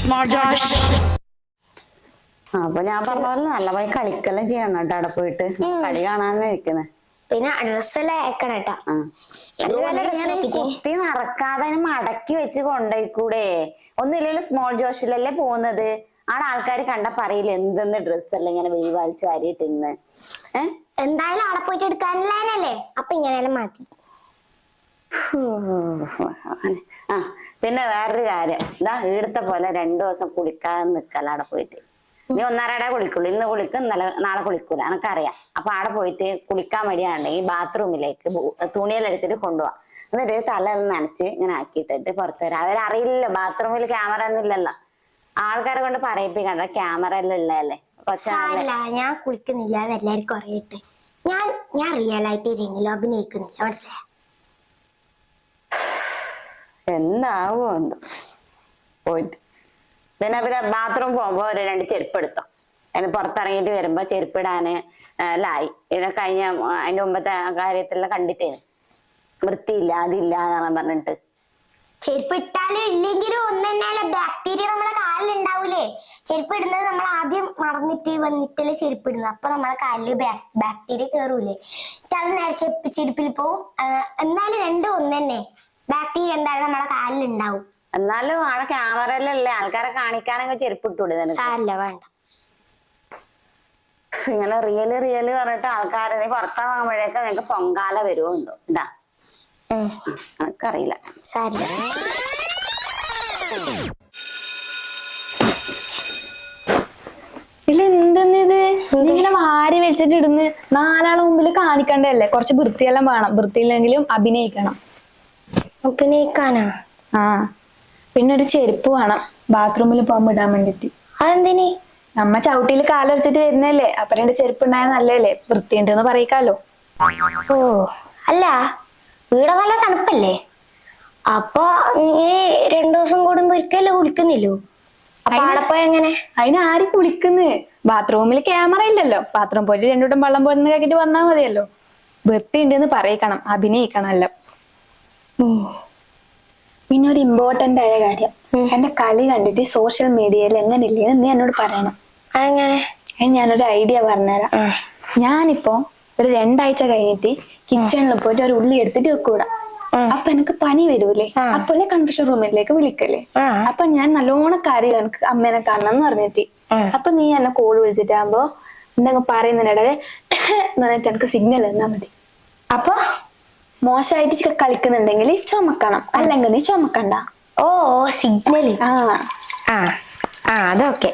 Smart Josh. അപ്പൊ ഞാൻ പറഞ്ഞ പോലെ നല്ലമായി കളിക്കെല്ലാം ചെയ്യണം കേട്ടോ. അവിടെ പോയിട്ട് കളി കാണാനാണ് ഇരിക്കുന്നത്. പിന്നെ ഡ്രസ്സെല്ലാം അയക്കണം കേട്ടോ. ഇങ്ങനെ കുത്തി നടക്കാതെ മടക്കി വെച്ച് കൊണ്ടുപോയിക്കൂടെ? ഒന്നില്ലെങ്കിൽ സ്മോൾ ജോഷിലല്ലേ പോകുന്നത്. ആടെ ആൾക്കാർ കണ്ട പറയില്ല എന്തെന്ന് ഡ്രസ്സെല്ലാം ഇങ്ങനെ വെയിവാലിച്ച് വാരിയിട്ടിന്ന്. എന്തായാലും അവിടെ പോയിട്ട് എടുക്കാനല്ലേ, അപ്പൊ ഇങ്ങനെയെല്ലാം മാറ്റി. ആ പിന്നെ വേറൊരു കാര്യം, ഇതാ ഈടത്തെ പോലെ 2 ദിവസം കുളിക്കാതെ നിക്കല്ല. അവിടെ പോയിട്ട് നീ ഒന്നരടെ കുളിക്കുള്ളൂ. ഇന്ന് കുളിക്കും, നാളെ കുളിക്കൂല, എനക്കറിയാം. അപ്പൊ അവിടെ പോയിട്ട് കുളിക്കാൻ വേണ്ടിയാണ് ഈ ബാത്റൂമിലേക്ക് തുണിയെല്ലാം എടുത്തിട്ട് കൊണ്ടുപോവാ. എന്നിട്ട് തല നനച്ച് ഇങ്ങനെ ആക്കിയിട്ടിട്ട് പുറത്ത് വരാം. അവരറിയില്ലല്ലോ ബാത്റൂമിൽ ക്യാമറ ഒന്നും ഇല്ലല്ലോ. ആൾക്കാരെ കൊണ്ട് പറയിപ്പിക്കണ്ട, ക്യാമറ എല്ലാം ഉള്ളതല്ലേ. ഞാൻ കുളിക്കുന്നില്ല എന്ന് എല്ലാവർക്കും അറിയട്ടെ. ഞാൻ റിയൽ ആയിട്ട് ചെയ്യുന്നില്ല, അഭിനയിക്കുന്നില്ല, മനസ്സിലായ? എന്താവോ എന്തോ പോയിട്ട്. പിന്നെ ബാത്റൂം പോകുമ്പോ 2 ചെരുപ്പ് എടുത്തോ. അതിന് പുറത്തിറങ്ങിയിട്ട് വരുമ്പോ ചെരുപ്പിടാന് ലായി. ഇതിനെ കഴിഞ്ഞ അതിന്റെ മുമ്പത്തെ കാര്യത്തിലെല്ലാം കണ്ടിട്ടേ വൃത്തിയില്ല, അതില്ല എന്ന് പറഞ്ഞിട്ട്. ചെരുപ്പ് ഇട്ടാലും ഇല്ലെങ്കിലും ഒന്ന് തന്നെയല്ലേ ബാക്ടീരിയ നമ്മളെ കാലിൽ ഉണ്ടാവൂലേ. ചെരുപ്പ് ഇടുന്നത് നമ്മൾ ആദ്യം മറന്നിട്ട് വന്നിട്ടല്ലേ ചെരുപ്പ് ഇടുന്നത്. അപ്പൊ നമ്മളെ കാലില് ബാക്ടീരിയ കയറൂലേ. അത് നേരെ ചെരുപ്പിൽ പോവും. എന്നാലും രണ്ടും ഒന്ന് തന്നെ. ബാക്ടീരിയ എന്തായാലും നമ്മളെ കാലിൽ ഉണ്ടാവും. എന്നാലും ആടെ ക്യാമറയിലല്ലേ, ആൾക്കാരെ കാണിക്കാനൊക്കെ ചെരുപ്പിട്ടൂടെ? സാരില്ല, വേണ്ട. ഇങ്ങനെ റിയല് പറഞ്ഞിട്ട് ആൾക്കാരെ നീ പുറത്താകുമ്പോഴേക്ക് നിനക്ക് പൊങ്കാല വരുമോ എന്തോ. ഇതാ എനിക്കറിയില്ല. സാരില്ല. എന്തെന്നിത് ഇങ്ങനെ വാരി വെച്ചിട്ട് ഇടുന്ന്? 4 ആളെ മുമ്പിൽ കാണിക്കണ്ടല്ലേ? കുറച്ച് വൃത്തിയെല്ലാം വേണം. വൃത്തിയില്ലെങ്കിലും അഭിനയിക്കണം. അഭിനയിക്കാനാ? ആ, പിന്നെ ഒരു ചെരുപ്പ് വേണം ബാത്റൂമിൽ പോകുമ്പോ ഇടാൻ വേണ്ടിട്ട്. അതെന്തിനി? നമ്മ ചവിട്ടിയിൽ കാലൊടിച്ചിട്ട് വരുന്നല്ലേ, അപ്പൊ 2 ചെരുപ്പ് ഉണ്ടായ നല്ലല്ലേ, വൃത്തിയുണ്ടെന്ന് പറയിക്കാലോ. ഓ അല്ല, വീട് നല്ല തണുപ്പല്ലേ? അപ്പൊ ഈ 2 ദിവസം കൂടുമ്പോ ഒരിക്കലും കുളിക്കുന്നില്ലോ. അപ്പൊ അവിടെ പോയ എങ്ങനെ? അതിന് ആരും കുളിക്കുന്നു? ബാത്റൂമിൽ ക്യാമറ ഇല്ലല്ലോ. ബാത്റൂം പോയിട്ട് 2 വട്ടം വെള്ളം പോരുന്ന കേട്ടിട്ട് വന്നാ മതിയല്ലോ. വൃത്തി ഉണ്ടെന്ന് പറയിക്കണം, അഭിനയിക്കണല്ലോ. പിന്നെ ഒരു ഇമ്പോർട്ടന്റ് ആയ കാര്യം, എന്റെ കളി കണ്ടിട്ട് സോഷ്യൽ മീഡിയയിൽ എങ്ങനെയില്ലേ നീ എന്നോട് പറയണം. അങ്ങനെ ഞാനൊരു ഐഡിയ പറഞ്ഞുതരാം. ഞാനിപ്പോ ഒരു 2 ആഴ്ച കഴിഞ്ഞിട്ട് കിച്ചണിൽ പോയിട്ട് ഒരു ഉള്ളി എടുത്തിട്ട് വെക്കൂടാ. അപ്പൊ എനിക്ക് പനി വരൂലേ, അപ്പോലെ കൺഫ്യൂഷൻ റൂമിലേക്ക് വിളിക്കല്ലേ. അപ്പൊ ഞാൻ നല്ലോണം കാര്യം എനിക്ക് അമ്മേനെ കാണണം എന്ന് പറഞ്ഞിട്ട്. അപ്പൊ നീ എന്നെ കോള് വിളിച്ചിട്ടാകുമ്പോ എന്തെങ്കിലും പറയുന്നതിനിടയിൽ എന്ന് പറഞ്ഞിട്ട് എനിക്ക് സിഗ്നൽ തന്നാ മതി. അപ്പൊ മോശമായിട്ട് കളിക്കുന്നുണ്ടെങ്കിൽ ചുമക്കണം, അല്ലെങ്കിൽ നീ ചുമക്കണ്ട. ഓ സിഗ്നൽ. ആ അതൊക്കെ